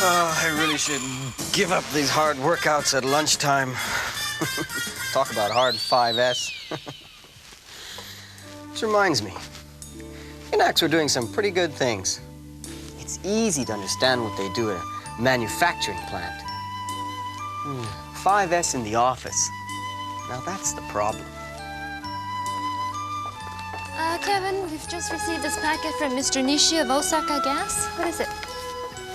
Oh, I really should give up these hard workouts at lunchtime. Talk about hard 5S. This reminds me. Inacs were doing some pretty good things. It's easy to understand what they do at a manufacturing plant. 5S in the office. Now that's the problem. Kevin, we've just received this packet from Mr. Nishi of Osaka Gas. What is it?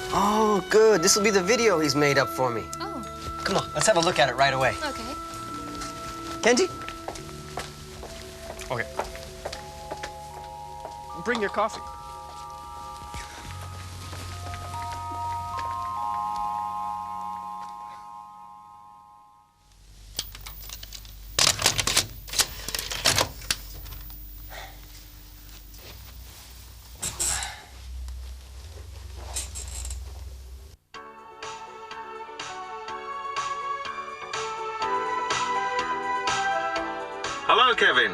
Oh, good. This will be the video he's made up for me. Oh. Come on, let's have a look at it right away. Okay. Kenji? Okay. Bring your coffee. Hello, Kevin.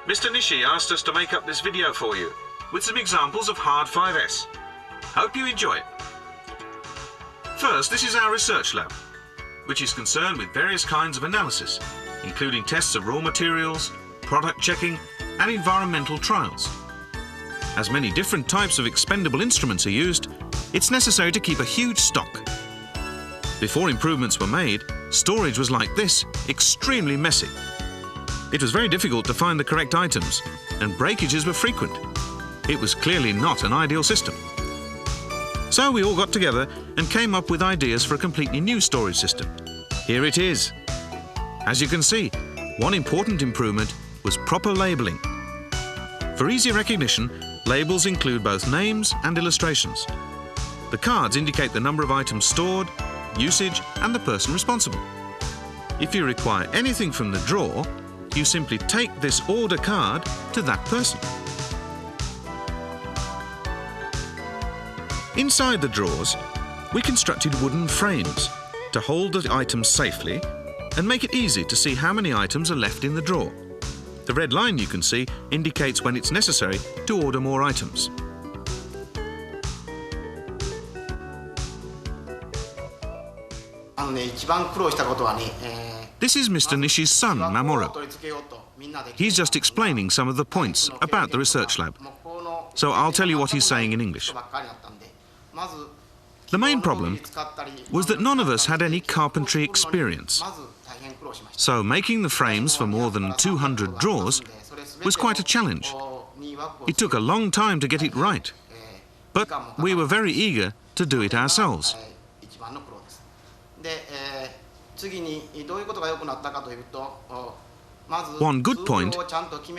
Mr. Nishi asked us to make up this video for you with some examples of hard 5S. Hope you enjoy it. First, this is our research lab, which is concerned with various kinds of analysis, including tests of raw materials, product checking, and environmental trials. As many different types of expendable instruments are used, it's necessary to keep a huge stock. Before improvements were made, storage was like this, extremely messy. It was very difficult to find the correct items, and breakages were frequent. It was clearly not an ideal system. So we all got together and came up with ideas for a completely new storage system. Here it is. As you can see, one important improvement was proper labeling. For easy recognition, labels include both names and illustrations. The cards indicate the number of items stored, usage, and the person responsible. If you require anything from the drawer, you simply take this order card to that person. Inside the drawers, we constructed wooden frames to hold the items safely and make it easy to see how many items are left in the drawer. The red line you can see indicates when it's necessary to order more items. This is Mr. Nishi's son, Mamoru. He's just explaining some of the points about the research lab. So I'll tell you what he's saying in English. The main problem was that none of us had any carpentry experience. So making the frames for more than 200 drawers was quite a challenge. It took a long time to get it right. But we were very eager to do it ourselves. One good point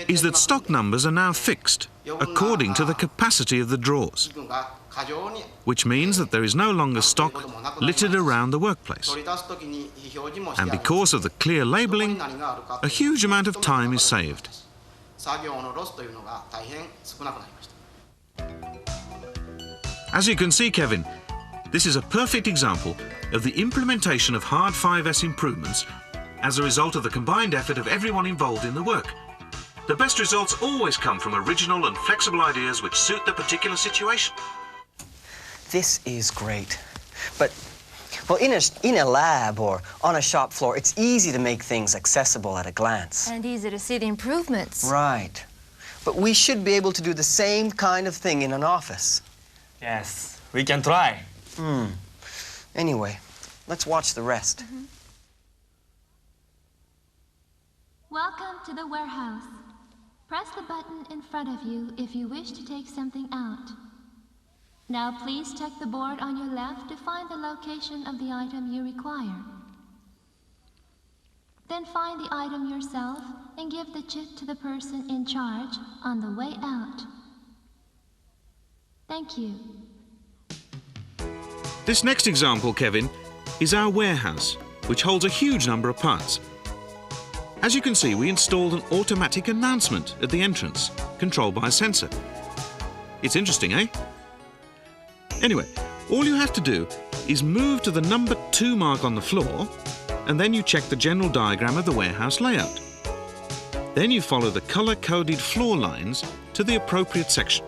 is that stock numbers are now fixed according to the capacity of the drawers, which means that there is no longer stock littered around the workplace. And because of the clear labelling, a huge amount of time is saved. As you can see, Kevin, this is a perfect example of the implementation of hard 5S improvements as a result of the combined effort of everyone involved in the work. The best results always come from original and flexible ideas which suit the particular situation. This is great. But, well, in a lab or on a shop floor, it's easy to make things accessible at a glance. And easy to see the improvements. Right. But we should be able to do the same kind of thing in an office. Yes, we can try. Anyway, let's watch the rest. Welcome to the warehouse. Press the button in front of you if you wish to take something out. Now please check the board on your left to find the location of the item you require. Then find the item yourself and give the chip to the person in charge on the way out. Thank you. This next example, Kevin, is our warehouse, which holds a huge number of parts. As you can see, we installed an automatic announcement at the entrance, controlled by a sensor. It's interesting, eh? Anyway, all you have to do is move to the number 2 mark on the floor, and then you check the general diagram of the warehouse layout. Then you follow the color-coded floor lines to the appropriate section.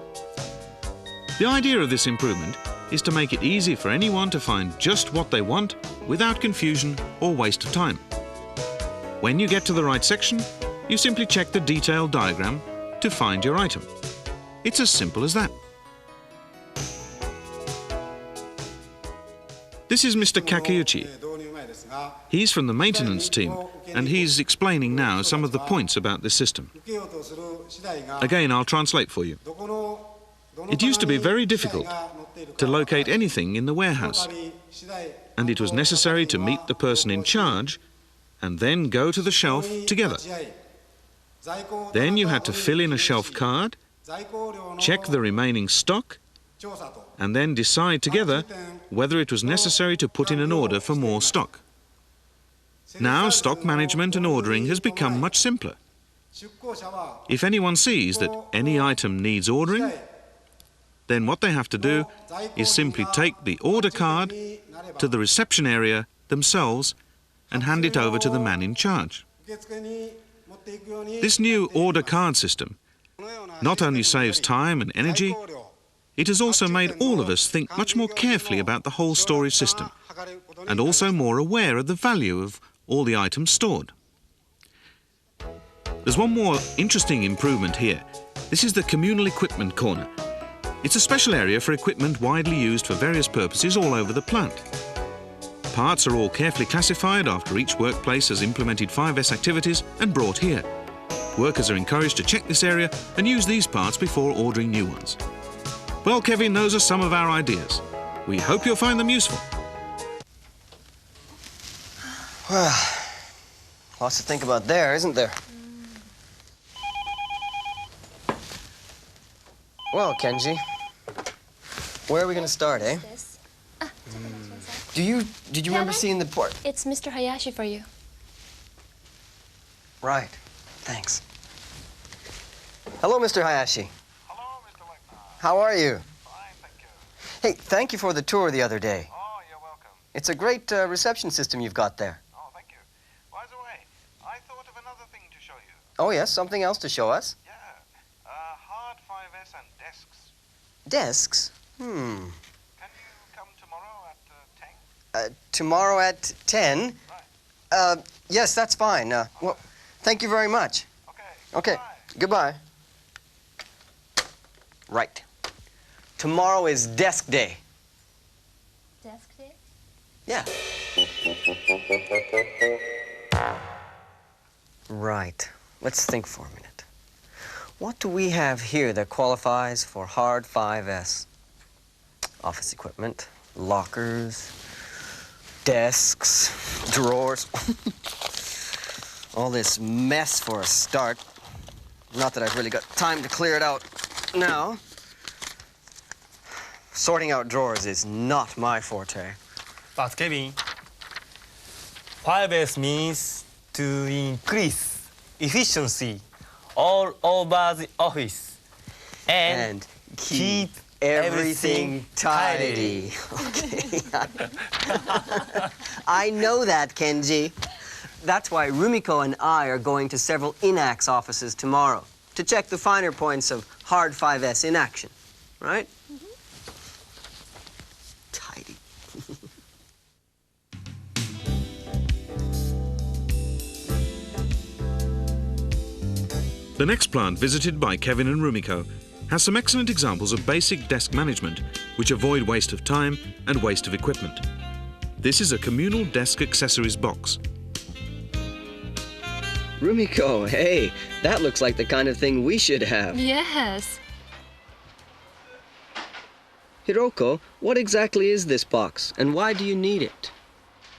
The idea of this improvement is to make it easy for anyone to find just what they want without confusion or waste of time. When you get to the right section, you simply check the detailed diagram to find your item. It's as simple as that. This is Mr. Kakeuchi. He's from the maintenance team, and he's explaining now some of the points about this system. Again, I'll translate for you. It used to be very difficult to locate anything in the warehouse, and it was necessary to meet the person in charge and then go to the shelf together. Then you had to fill in a shelf card, check the remaining stock, and then decide together whether it was necessary to put in an order for more stock. Now stock management and ordering has become much simpler. If anyone sees that any item needs ordering, then what they have to do is simply take the order card to the reception area themselves and hand it over to the man in charge. This new order card system not only saves time and energy, it has also made all of us think much more carefully about the whole storage system and also more aware of the value of all the items stored. There's one more interesting improvement here. This is the communal equipment corner. It's a special area for equipment widely used for various purposes all over the plant. Parts are all carefully classified after each workplace has implemented 5S activities and brought here. Workers are encouraged to check this area and use these parts before ordering new ones. Well, Kevin, those are some of our ideas. We hope you'll find them useful. Well, lots to think about there, isn't there? Well, Kenji, where are we going to start, eh? Did you remember seeing the port? It's Mr. Hayashi for you. Right. Thanks. Hello, Mr. Hayashi. Hello, Mr. Wagner. How are you? Fine, thank you. Hey, thank you for the tour the other day. Oh, you're welcome. It's a great reception system you've got there. Oh, thank you. By the way, I thought of another thing to show you. Oh, yes, something else to show us. Yeah, hard 5S and desks. Desks? Can you come tomorrow at 10? Tomorrow at 10? Right. Yes, that's fine. Well, thank you very much. Okay. Okay, goodbye. Right. Tomorrow is desk day. Desk day? Yeah. Right. Let's think for a minute. What do we have here that qualifies for hard 5S? Office equipment, lockers, desks, drawers. All this mess for a start. Not that I've really got time to clear it out now. Sorting out drawers is not my forte. But Kevin, 5S means to increase efficiency all over the office and keep everything tidy. Okay. I know that, Kenji. That's why Rumiko and I are going to several INAX offices tomorrow to check the finer points of hard 5S in action, right? Tidy. The next plant visited by Kevin and Rumiko has some excellent examples of basic desk management which avoid waste of time and waste of equipment. This is a communal desk accessories box. Rumiko, hey, that looks like the kind of thing we should have. Yes. Hiroko, what exactly is this box, and why do you need it?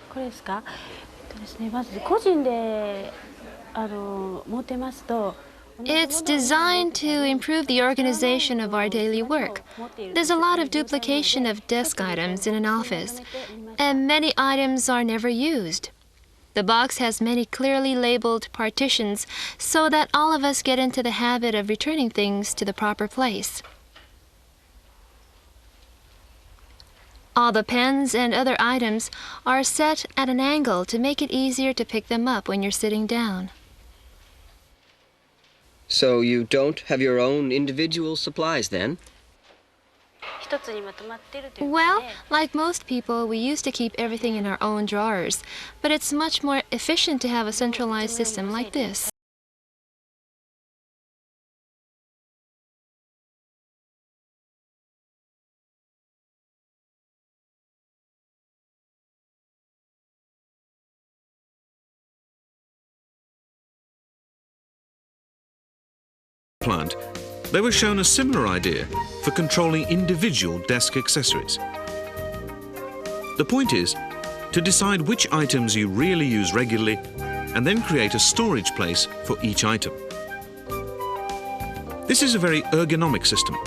これですか？ですね、まず個人で持ってますと。 It's designed to improve the organization of our daily work. There's a lot of duplication of desk items in an office, and many items are never used. The box has many clearly labeled partitions so that all of us get into the habit of returning things to the proper place. All the pens and other items are set at an angle to make it easier to pick them up when you're sitting down. So you don't have your own individual supplies, then? Well, like most people, we used to keep everything in our own drawers, but it's much more efficient to have a centralized system like this. Plant, they were shown a similar idea for controlling individual desk accessories. The point is to decide which items you really use regularly and then create a storage place for each item. This is a very ergonomic system,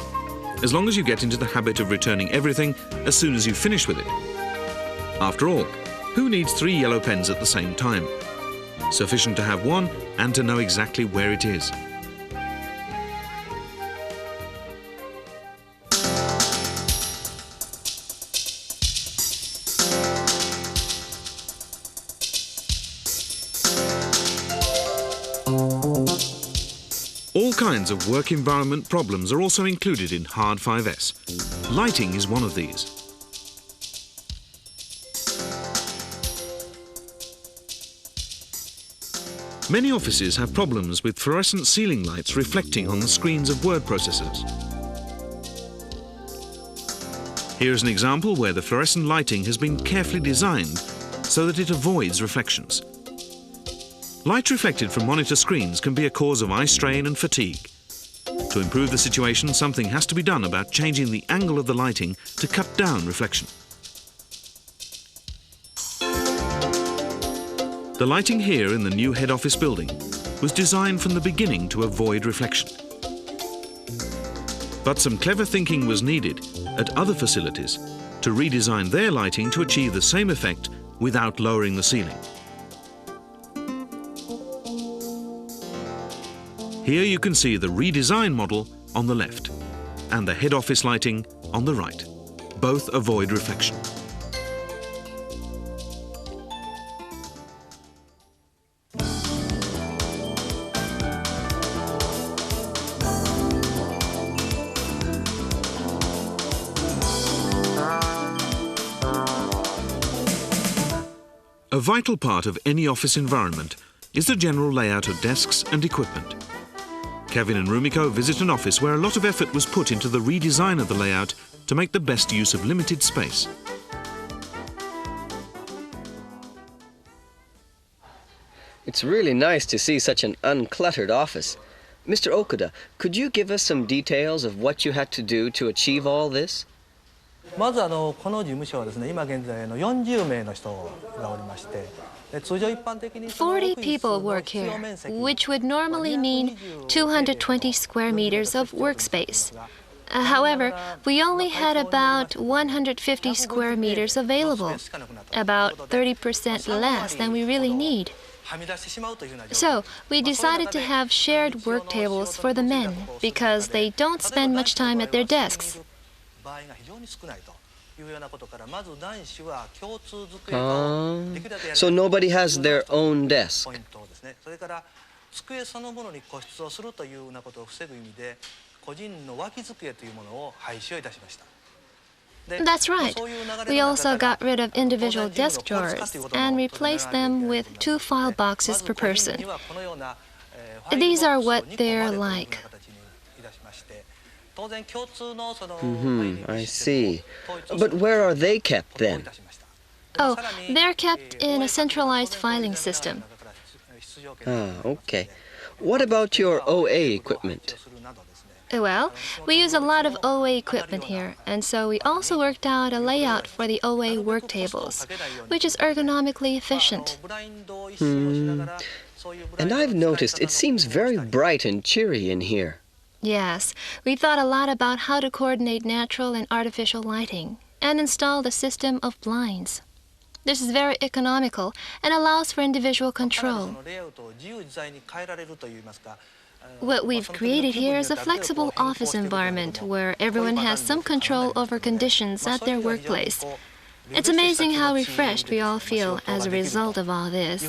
as long as you get into the habit of returning everything as soon as you finish with it. After all, who needs 3 yellow pens at the same time? Sufficient to have one and to know exactly where it is. All kinds of work environment problems are also included in Hard 5S. Lighting is one of these. Many offices have problems with fluorescent ceiling lights reflecting on the screens of word processors. Here's an example where the fluorescent lighting has been carefully designed so that it avoids reflections. Light reflected from monitor screens can be a cause of eye strain and fatigue. To improve the situation, something has to be done about changing the angle of the lighting to cut down reflection. The lighting here in the new head office building was designed from the beginning to avoid reflection. But some clever thinking was needed at other facilities to redesign their lighting to achieve the same effect without lowering the ceiling. Here you can see the redesigned model on the left and the head office lighting on the right. Both avoid reflection. A vital part of any office environment is the general layout of desks and equipment. Kevin and Rumiko visit an office where a lot of effort was put into the redesign of the layout to make the best use of limited space. It's really nice to see such an uncluttered office. Mr. Okuda, could you give us some details of what you had to do to achieve all this? まずこの事務所はですね、今現在40名の人がおりまして、通常一般的に40 people work here, which would normally mean 220 square meters of workspace. However, we only had about 150 square meters available, about 30% less than we really need. So, we decided to have shared work tables for the men because they don't spend much time at their desks. So nobody has their own desk. That's right. We also got rid of individual desk drawers and replaced them with 2 file boxes per person. These are what they're like. I see. But where are they kept then? Oh, they're kept in a centralized filing system. Okay. What about your OA equipment? Well, we use a lot of OA equipment here, and so we also worked out a layout for the OA work tables, which is ergonomically efficient. And I've noticed it seems very bright and cheery in here. Yes, we thought a lot about how to coordinate natural and artificial lighting and installed a system of blinds. This is very economical and allows for individual control. What we've created here is a flexible office environment where everyone has some control over conditions at their workplace. It's amazing how refreshed we all feel as a result of all this.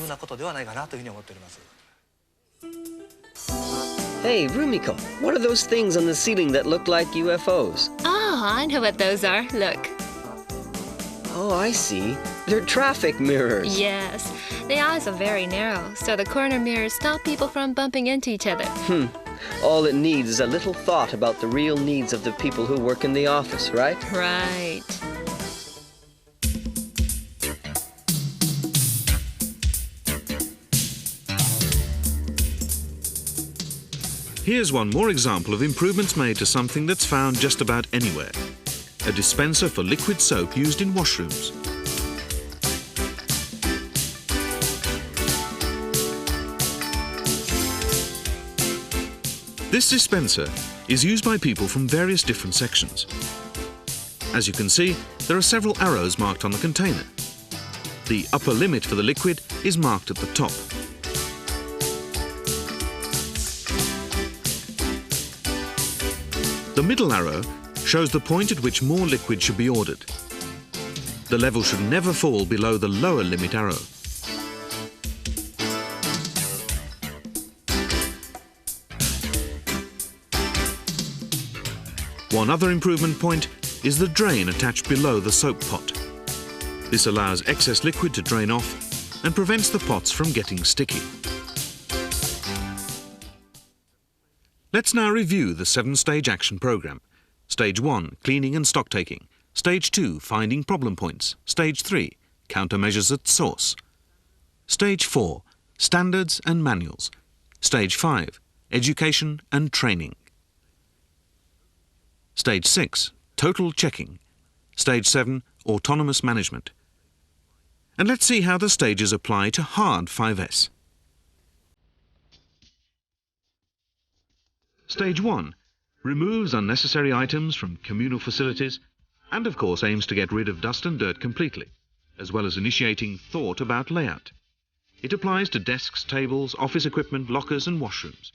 Hey, Rumiko, what are those things on the ceiling that look like UFOs? Oh, I know what those are. Look. Oh, I see. They're traffic mirrors. Yes. The eyes are very narrow, so the corner mirrors stop people from bumping into each other. All it needs is a little thought about the real needs of the people who work in the office, right? Right. Here's one more example of improvements made to something that's found just about anywhere. A dispenser for liquid soap used in washrooms. This dispenser is used by people from various different sections. As you can see, there are several arrows marked on the container. The upper limit for the liquid is marked at the top. The middle arrow shows the point at which more liquid should be ordered. The level should never fall below the lower limit arrow. One other improvement point is the drain attached below the soap pot. This allows excess liquid to drain off and prevents the pots from getting sticky. Let's now review the 7-stage action program. Stage 1, cleaning and stock taking. Stage 2, finding problem points. Stage 3, countermeasures at source. Stage 4, standards and manuals. Stage 5, education and training. Stage 6, total checking. Stage 7, autonomous management. And let's see how the stages apply to hard 5S. Stage 1 removes unnecessary items from communal facilities and of course aims to get rid of dust and dirt completely, as well as initiating thought about layout. It applies to desks, tables, office equipment, lockers and washrooms.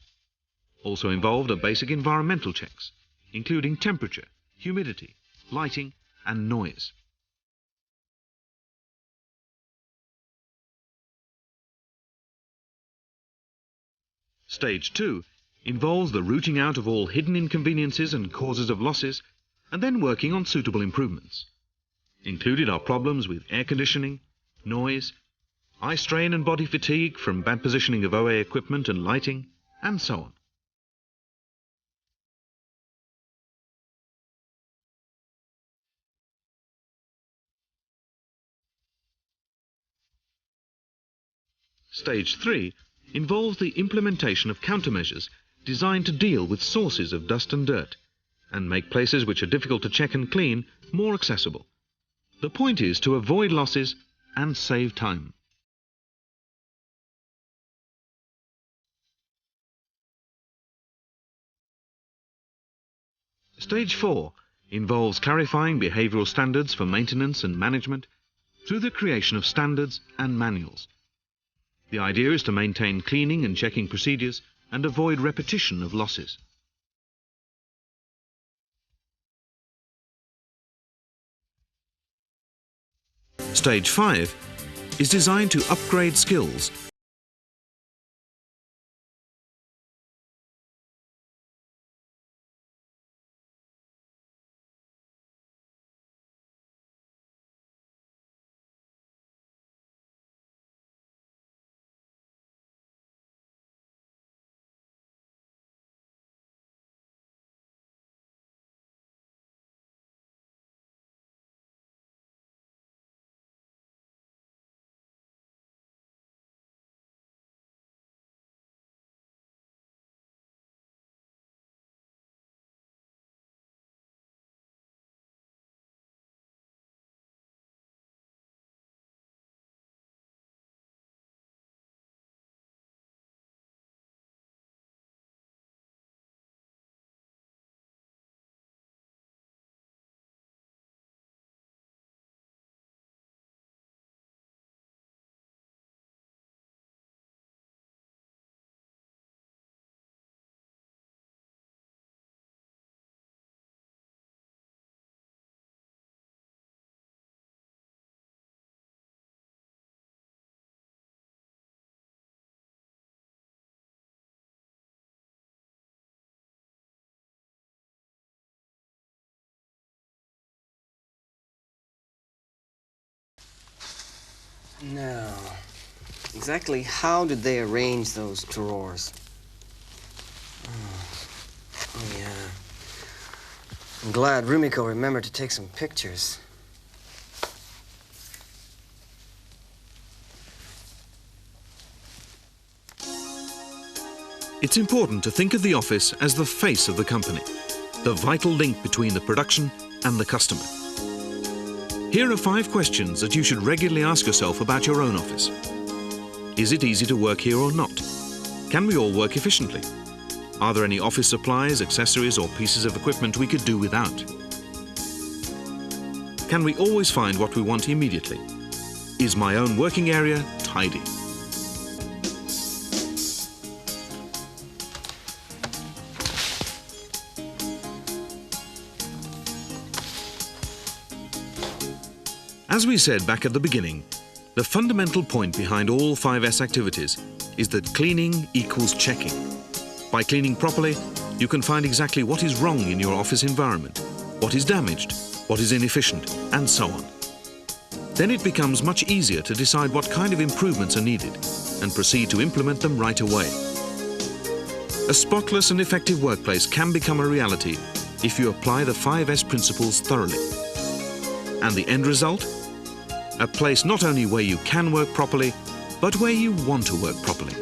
Also involved are basic environmental checks, including temperature, humidity, lighting and noise. Stage 2 involves the rooting out of all hidden inconveniences and causes of losses, and then working on suitable improvements. Included are problems with air conditioning, noise, eye strain and body fatigue from bad positioning of OA equipment and lighting, and so on. Stage 3 involves the implementation of countermeasures designed to deal with sources of dust and dirt and make places which are difficult to check and clean more accessible. The point is to avoid losses and save time. Stage 4 involves clarifying behavioural standards for maintenance and management through the creation of standards and manuals. The idea is to maintain cleaning and checking procedures and avoid repetition of losses. Stage 5 is designed to upgrade skills Now, exactly how did they arrange those drawers? Oh yeah. I'm glad Rumiko remembered to take some pictures. It's important to think of the office as the face of the company, the vital link between the production and the customer. Here are 5 questions that you should regularly ask yourself about your own office. Is it easy to work here or not? Can we all work efficiently? Are there any office supplies, accessories, or pieces of equipment we could do without? Can we always find what we want immediately? Is my own working area tidy? As we said back at the beginning, the fundamental point behind all 5S activities is that cleaning equals checking. By cleaning properly, you can find exactly what is wrong in your office environment, what is damaged, what is inefficient, and so on. Then it becomes much easier to decide what kind of improvements are needed and proceed to implement them right away. A spotless and effective workplace can become a reality if you apply the 5S principles thoroughly. And the end result? A place not only where you can work properly, but where you want to work properly.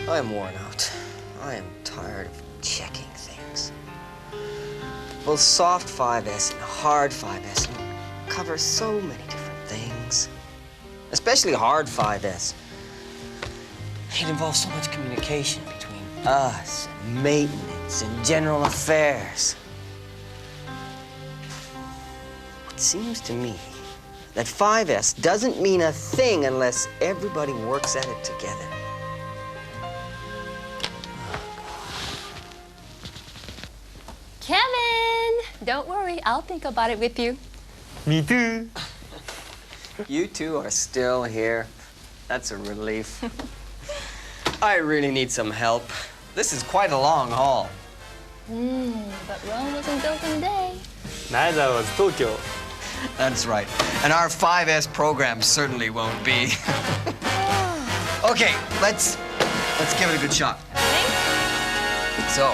I'm worn out. I am tired of checking things. Both soft 5S and hard 5S cover so many different things. Especially hard 5S. It involves so much communication between us and maintenance and general affairs. It seems to me that 5S doesn't mean a thing unless everybody works at it together. Kevin! Don't worry, I'll think about it with you. Me too. You two are still here. That's a relief. I really need some help. This is quite a long haul. But Rome wasn't built in a day. Neither was Tokyo. That's right. And our 5S program certainly won't be. Okay, let's give it a good shot. Thanks. So,